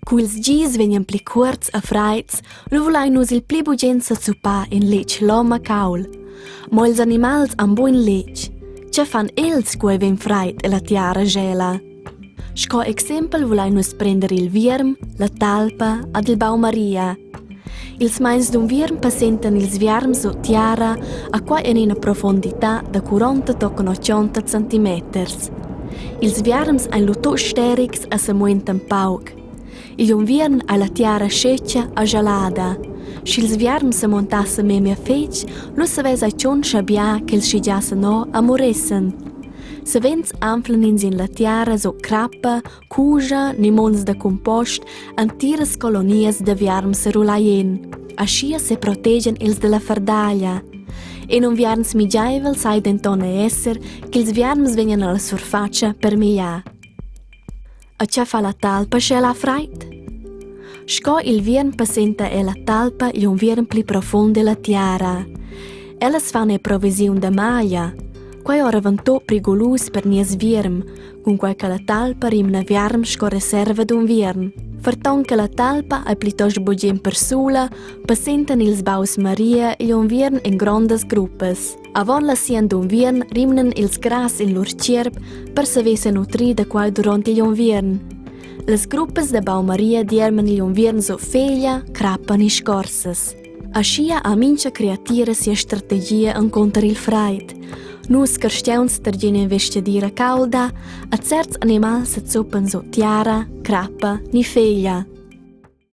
Quils gis vegnan pli curts a freids, lo volai nus il pli bugens a zupà in lech loma caul. Mo ils animals han buin lech. Ce fan els quei ven freit e la tiara schela. Sco exempel volai nus prender il vierm, la talpa ad il baumaria. Ils mains d'un vierm passentan ils vierms o tiara a qua in una profondità da 40 toccano 80 cm. Ils vierms ein lo tot sterics a se muentan paug. Il viern ha la tiara sceccia a gelada. S'ils vierms se montasse memia fetg, lo saves ai cion schabbia che il schigiasse no a moressen. Se vents anflan in la tiara so crappa, cuja, nimons da compost, antiras colonias de vierms se rulaien. Aschia se protegen ils de la fardaglia. E non vierms migiaivel sai dentone esser che ils vierms vengan alla surfaccia per mia. A ce fa la talpa schela freit? Sco il viern passenta e la talpa un viern pli profonde la tiara. Ellas fan e provisiun da maglia. Quai ora vantò prigolus per nies vierm, con quai che la talpa rimna vierm sco reserva d'un viern. Ferton che la talpa è plitost bogem per sola, passentan ils baus maria un viern in grandes gruppes. Avon la sien d'un viern rimnen ils gras in lur cierp per se vese nutri da quai durant un viern. Les gruppes de bau maria diermen un viern so feglia, crappan e scorsas. Aschia a mincha creatira sia strategia incontra il freit. Nus carsteuns tergine vestidira cauda, a certs animals se zuppan so tiara, crappa ni feglia.